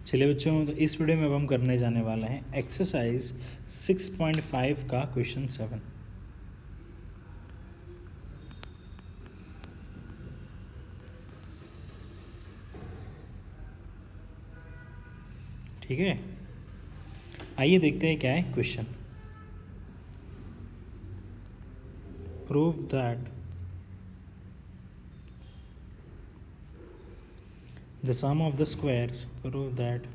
चलिए बच्चों, तो इस वीडियो में अब हम करने जाने वाले हैं एक्सरसाइज 6.5 का क्वेश्चन 7। ठीक है, आइए देखते हैं क्या है question. Prove that the sum of the squares prove that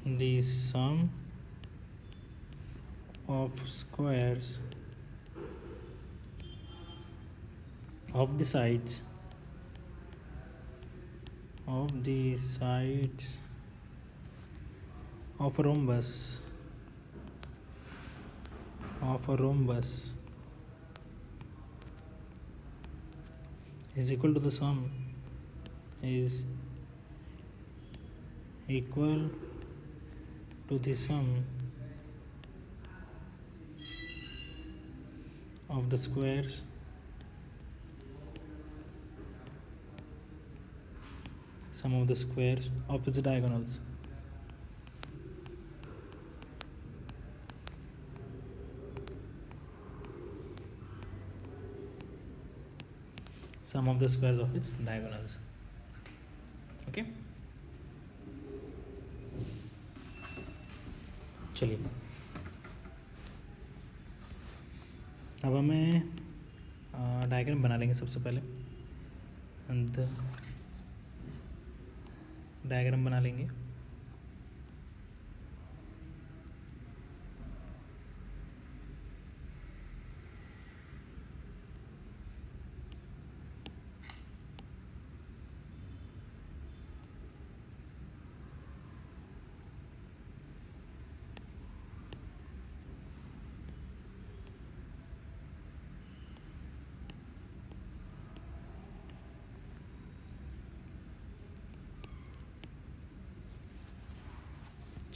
the sum of squares of the sides of a rhombus is equal to the sum is equal to the sum of the squares of its diagonals. Sum of the squares of its diagonals. Okay, चलिए अब हमें diagram बना लेंगे। सबसे पहले diagram बना लेंगे।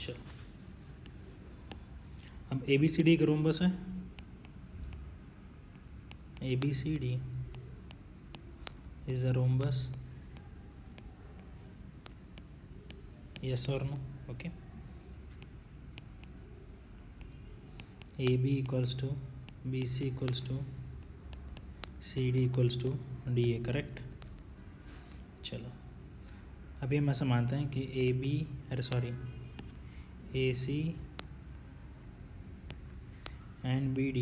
चलो, अब ABCD एक रोम्बस है। ABCD is a rhombus, yes or no? Okay, AB equals to BC equals to CD equals to DA, correct. चलो, अभी हम ऐसा मानते हैं कि AC and BD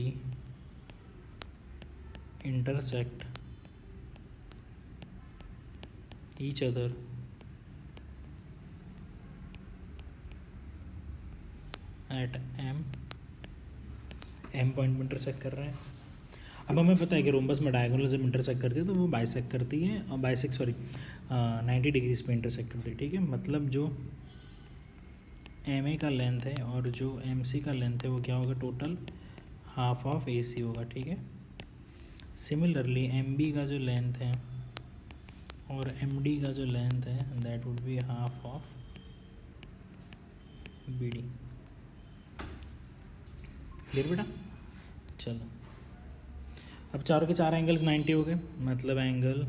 intersect each other at M point में इंटरसेक्ट कर रहे हैं। अब हमें पता है कि रोम्बस में डायगोनल जब इंटरसेक्ट करती है तो वो बाइसेक्ट करती है, और 90 डिग्रीज पे इंटरसेक्ट करती है। ठीक है, मतलब जो MA का लेंथ है और जो MC का लेंथ है वो क्या होगा, टोटल हाफ ऑफ AC होगा। ठीक है, सिमिलरली MB का जो लेंथ है और MD का जो लेंथ है that would be half of BD। Clear बेटा? चलो, अब चारों के चार एंगल्स 90 हो गए, मतलब angle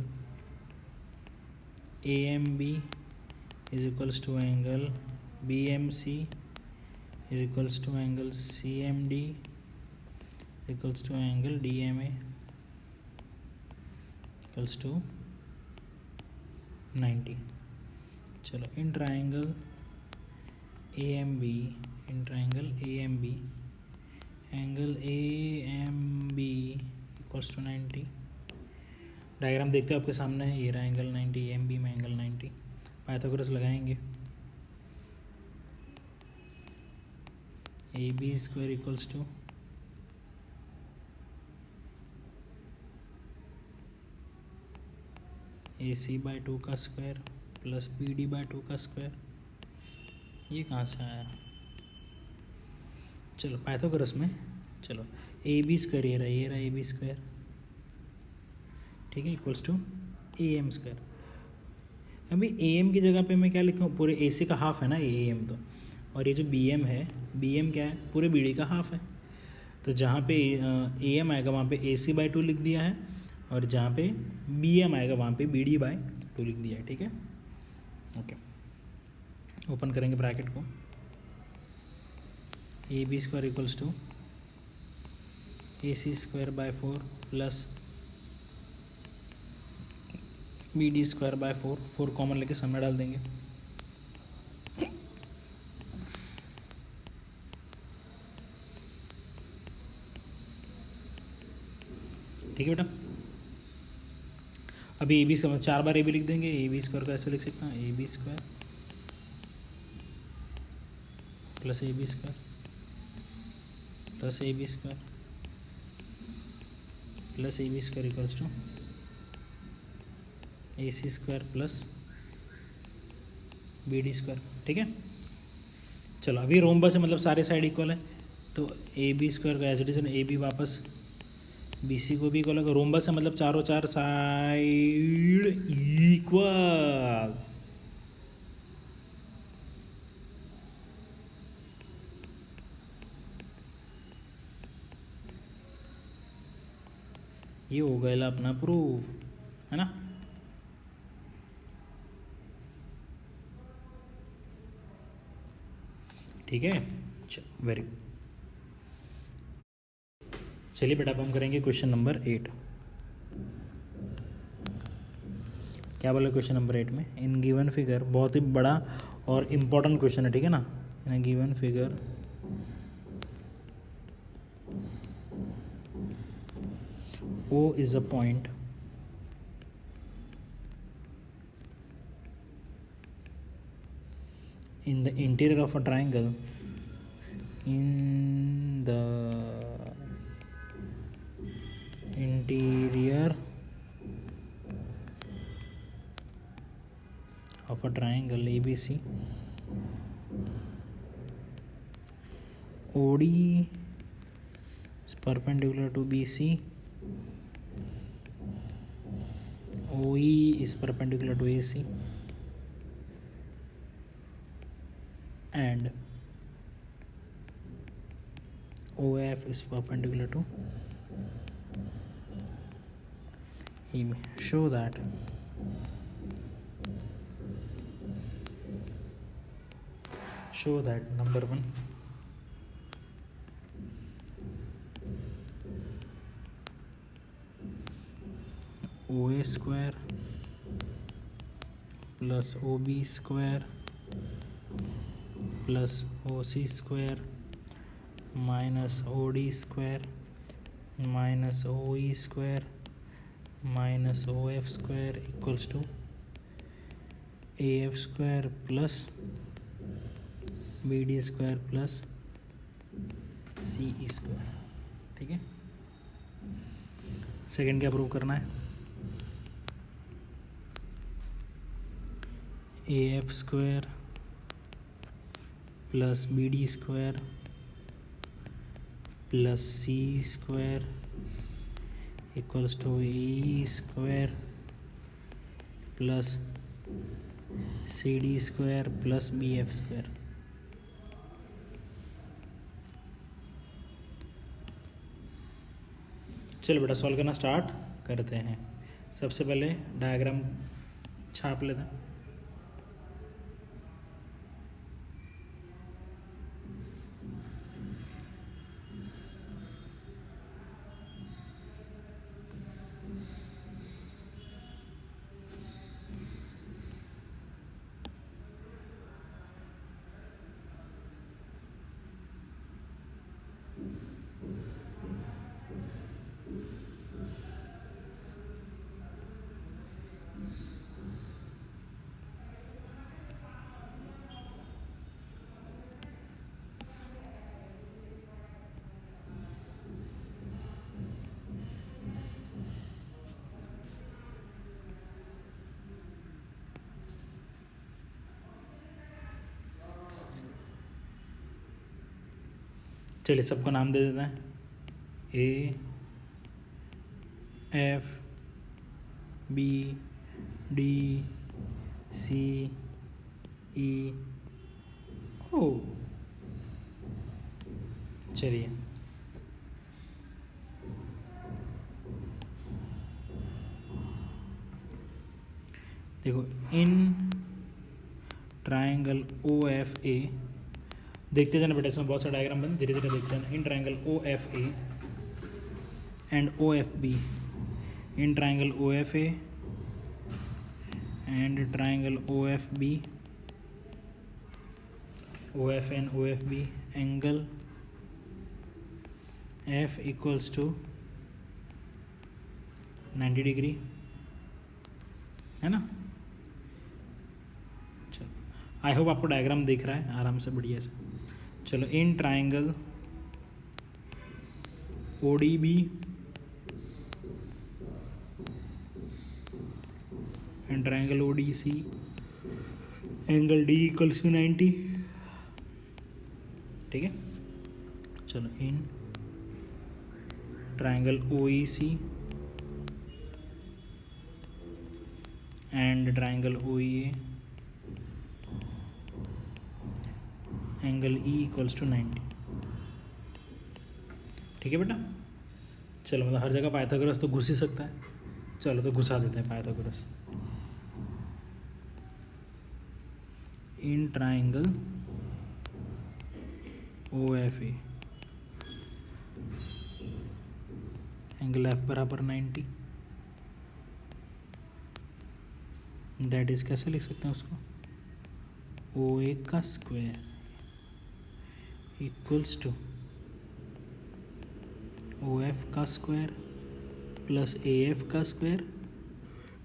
AMB is equals to angle BMC is equals to angle CMD equals to angle DMA equals to 90। चलो, in triangle AMB angle AMB equals to 90। Diagram देखते हो आपके सामने है, ये रहा एंगल 90, AMB में एंगल 90। पाइथागोरस लगाएंगे, AB square equals to AC/2 का स्क्वायर प्लस BD/2 का स्क्वायर। ये कहाँ से आया? चलो, पाइथागोरस में चलो AB स्क्वायर ये रहा AB स्क्वायर, ठीक है, इक्वल्स टू AM स्क्वायर। अभी AM की जगह पे मैं क्या लिखूँ, पूरे AC का हाफ है ना ये AM, तो और ये जो BM है, BM क्या है, पूरे BD का हाफ है। तो जहाँ पे AM आएगा वहाँ पे AC/2 लिख दिया है, और जहाँ पे BM आएगा वहाँ पे BD/2 लिख दिया है। ठीक है, ओके। ओपन करेंगे ब्रैकेट को, A B square equals to A C square by 4 plus B D square by 4 common लेके सामने डाल देंगे। ठीक है बेटा, अभी ए बी स्क्वायर 4 बार ए बी लिख देंगे, ए बी स्क्वायर को ऐसे लिख सकते हैं, A B square plus A B square plus A B square plus A B square equals to A C square plus B D square. ठीक है, चलो अभी रोम्बस है मतलब सारे साइड इक्वल है, तो ए बी स्क्वायर का as it is A B वापस बी सी को भी इक्वल है, रोम्बस है मतलब चारों चार साइड इक्वल। ये हो गया अपना प्रूफ है ना। ठीक है, वेरी गुड। चलिए बेटा अब हम करेंगे क्वेश्चन नंबर 8। क्या बोला क्वेश्चन नंबर 8 में, इन गिवन फिगर, बहुत ही बड़ा और इम्पोर्टेंट क्वेश्चन है, ठीक है ना। In given figure O is a point in the interior of a triangle, in the interior of a triangle ABC, OD is perpendicular to BC, OE is perpendicular to AC, and OF is perpendicular to EB. Show that number 1, OA square plus OB square plus OC square minus OD square minus OE square minus OF square equals to AF square plus BD square plus CE square। ठीक है, second क्या prove करना है, AF square plus BD square plus C square equals to AE square plus CD square plus BF square। चलो बेटा solve करना start करते हैं। सबसे पहले डायग्राम छाप लेते हैं। चलिए सबको नाम दे देते हैं, A F B D C E O। चलिए देखो, इन ट्राइंगल ओ एफ ए, देखते जाना बेटा, इसमें बहुत सारा डायग्राम बन, धीरे धीरे देखते जाना। In triangle O F A and O F B, in triangle O F A and triangle O F B, O F and O F B, angle F equals to 90 degree, है ना। चलो, I hope आपको diagram दिख रहा है आराम से, बढ़िया से। चलो, in triangle O D B and triangle O D C, angle D equals to 90, ठीक है। चलो, in triangle O E C and triangle O E A, angle E equals to 90, ठीक है बेटा। चलो, मतलब हर जगह पाइथागोरस तो घुस ही सकता है, चलो तो घुसा देते हैं Pythagoras. In triangle O F A, angle F बराबर 90, दैट इज, कैसे लिख सकते हैं उसको, ओ ए का square equals to O F का स्क्वायर प्लस ए एफ का स्क्वायर।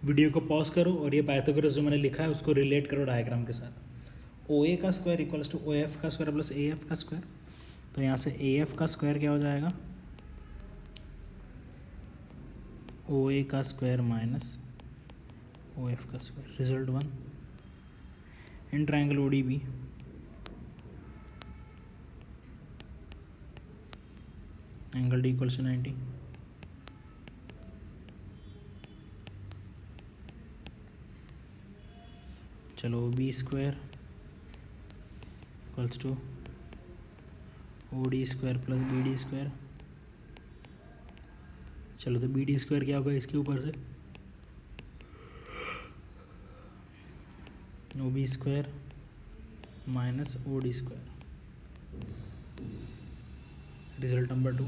वीडियो को पॉज करो और ये पाइथागोरस जो मैंने लिखा है उसको रिलेट करो डायग्राम के साथ। ओ ए का square equals to O F का स्क्वायर प्लस ए एफ का स्क्वायर, तो यहाँ से ए एफ का स्क्वायर क्या हो जाएगा, ओ ए का स्क्वायर माइनस ओ एफ का square, result 1। In triangle O D B, angle D equals to 90, चलो B square equals to O D square plus B D square. चलो, तो बी डी स्क्वायर क्या होगा इसके ऊपर से, O B square minus O D square, result number 2।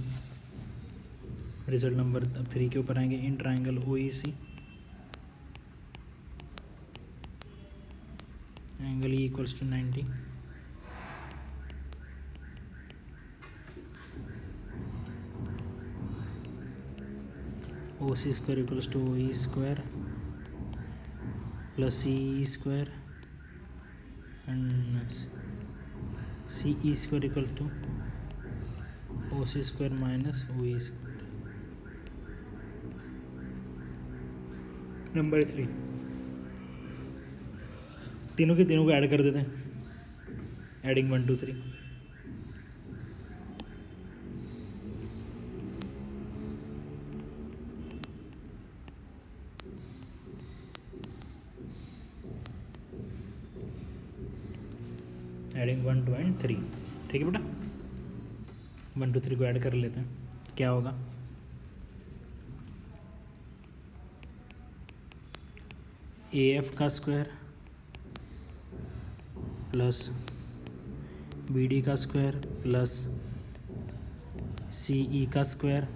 Result number 3 के ऊपर आएंगे। In triangle O E C, angle E equals to 90, O C square equals to O E square plus C E square and C E square equal to O C square minus O E square. Number 3, तीनों के तीनों को add कर देते हैं, adding 1 2 3। Adding 1 2 and 3, ठीक है बेटा। 1 2 3 को ऐड कर लेते हैं, क्या होगा, ए एफ का स्क्वायर प्लस बी डी का स्क्वायर प्लस सी ई का square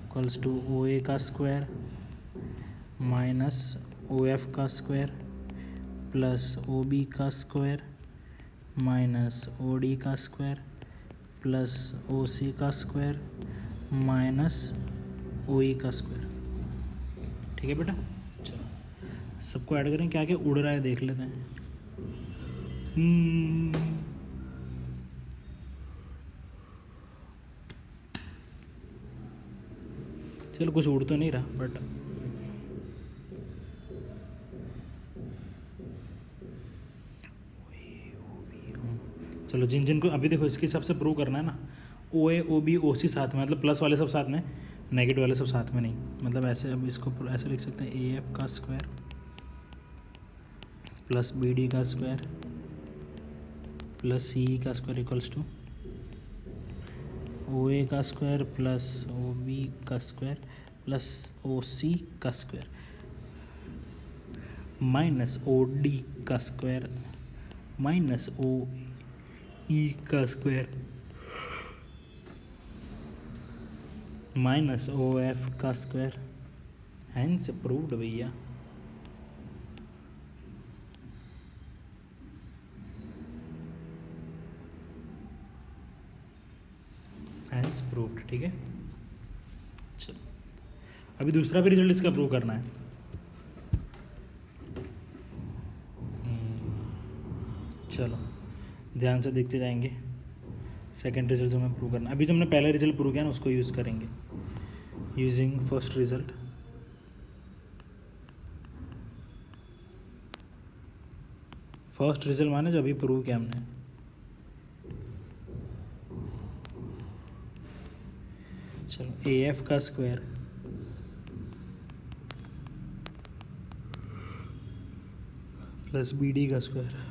equals to O A का स्क्वायर माइनस ओ एफ का स्क्वायर प्लस ओ बी का स्क्वायर माइनस ओ डी का स्क्वायर प्लस ओ सी का स्क्वायर माइनस ओ ई का square, ठीक है बेटा। चलो, सबको ऐड करें, क्या क्या उड़ रहा है देख लेते हैं। चलो, कुछ उड़ तो नहीं रहा, बट चलो, जिन जिन को अभी देखो इसके हिसाब से प्रूव करना है ना, ओ ए ओ बी ओ सी साथ में, मतलब प्लस वाले सब साथ में, नेगेटिव वाले सब साथ में नहीं, मतलब ऐसे। अब इसको ऐसे लिख सकते हैं, ए एफ का स्क्वायर प्लस बी डी का स्क्वायर प्लस सी ई का square equals to O A का स्क्वायर प्लस ओ बी का स्क्वायर प्लस ओ सी का स्क्वायर माइनस ओ डी का स्क्वायर माइनस ओ ई का square minus O F का square. Hence proved भैया। Hence proved. ठीक है, चलो अभी दूसरा भी रिजल्ट इसका प्रूव करना है। चलो ध्यान से देखते जाएंगे। सेकंड रिजल्ट हमें प्रूव करना है। अभी तो हमने पहला रिजल्ट प्रूव किया ना, उसको यूज़ करेंगे। Using first result. First result माने जो अभी प्रूव किया हमने। चलो ए एफ का स्क्वायर प्लस बी डी का स्क्वायर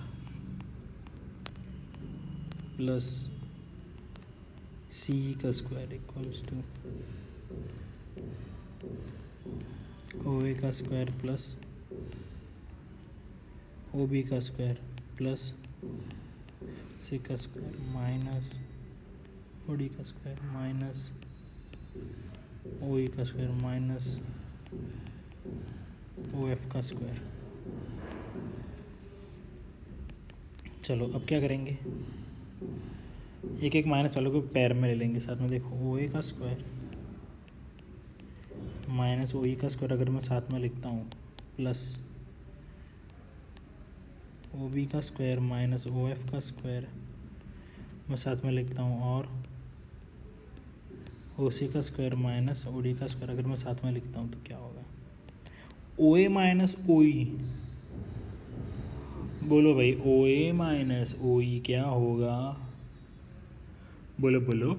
प्लस सी का square equals to O A का स्क्वायर प्लस ओ बी का स्क्वायर प्लस सी का स्क्वायर माइनस ओ डी का स्क्वायर माइनस ओ ई का स्क्वायर माइनस ओ एफ का स्क्वायर। चलो अब क्या करेंगे, एक एक माइनस वालों को पैर में ले लेंगे साथ में। देखो ओ ए का स्क्वायर माइनस ओ ई का स्क्वायर अगर मैं साथ में लिखता हूँ प्लस ओ बी का स्क्वायर माइनस ओ एफ का स्क्वायर मैं साथ में लिखता हूँ, और ओ सी का स्क्वायर माइनस ओ डी का स्क्वायर अगर मैं साथ में लिखता हूँ तो क्या होगा, ओ ए माइनस ओ ई। बोलो भाई ओ ए माइनस ओ ई क्या होगा, बोलो बोलो।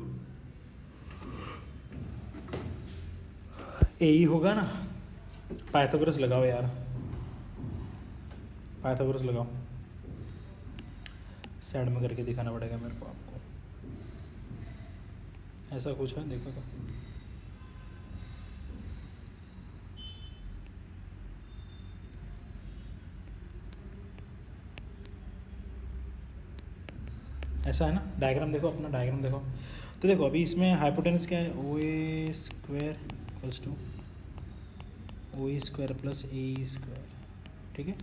ए ही होगा ना। पाइथागोरस लगाओ यार, पाइथागोरस लगाओ। साइड में करके दिखाना पड़ेगा मेरे को आपको। ऐसा कुछ है देखो तो। ऐसा है ना, डायग्राम देखो अपना, डायग्राम देखो। तो देखो अभी इसमें हाइपोटेनस क्या है, ओ ए square equals to O E square plus A square. ठीक है,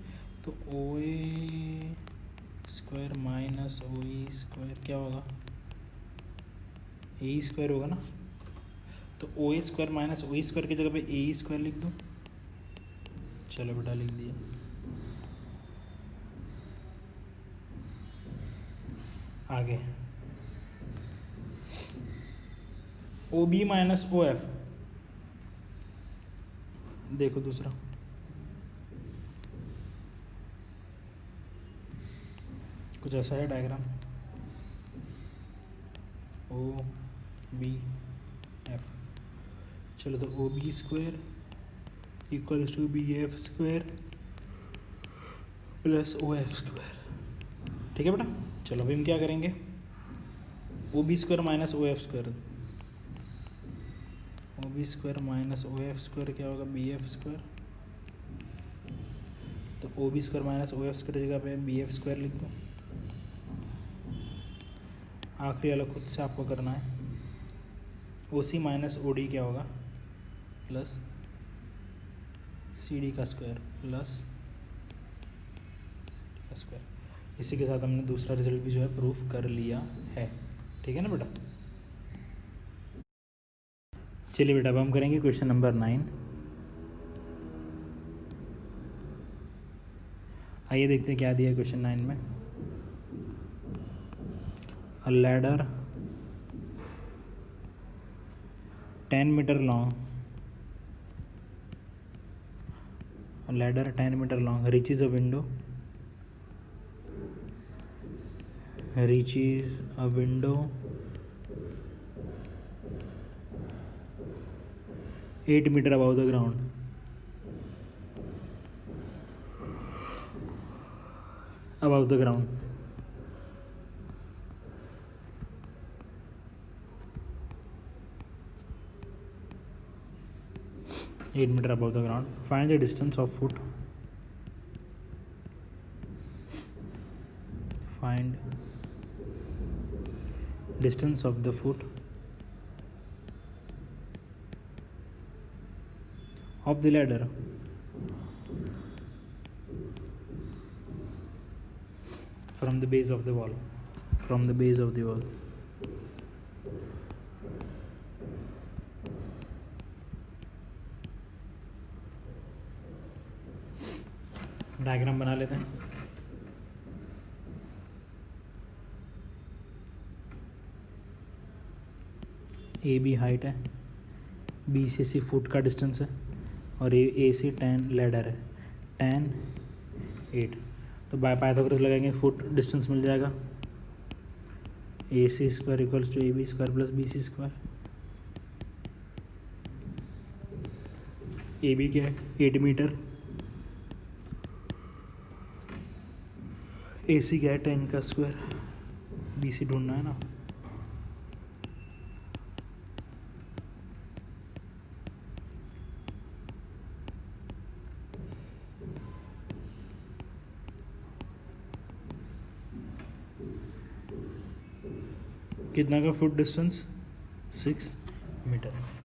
तो ओ ए square minus O E square क्या होगा, ए स्क्वायर होगा ना। तो ओ ए square minus O E square की जगह पे ए स्क्वायर लिख दो। चलो बेटा लिख दिया। आगे O B minus O F, देखो दूसरा कुछ ऐसा है डायग्राम, ओ बी एफ। चलो तो O B square equals to B F square plus O F square. ठीक है बेटा, चलो अभी हम क्या करेंगे, O B square minus O F square, O B square minus O F square क्या होगा, बी एफ स्क्वायर। तो O B square minus O F square जगह पे बी एफ स्क्वायर लिख दो। आखिरी वाला खुद से आपको करना है, ओ सी माइनस ओ डी क्या होगा, प्लस सी डी का स्क्वायर प्लस स्क्वायर। इसी के साथ हमने दूसरा रिजल्ट भी जो है प्रूफ कर लिया है। ठीक है ना बेटा। चलिए बेटा अब हम करेंगे क्वेश्चन नंबर 9। आइए देखते हैं क्या दिया है क्वेश्चन 9 में। A ladder 10 metre long, ladder 10 meter long reaches a window, reaches a window 8 meter above the ground, above the ground. (8 meter above the ground). Find the distance of foot find distance of the foot of the ladder from the base of the wall, from the base of the wall. Diagram बना लेते हैं. A B height है, B से सी foot का distance है, और ए से 10 ladder है, 10 8. तो बाय पाइथागोरस लगाएंगे, फुट डिस्टेंस मिल जाएगा, A C square equals to A B square plus B C square. A B क्या है 8 मीटर, ए सी क्या है 10 का स्क्वायर, बी सी ढूंढना है ना. कितना का फुट डिस्टेंस 6 मीटर.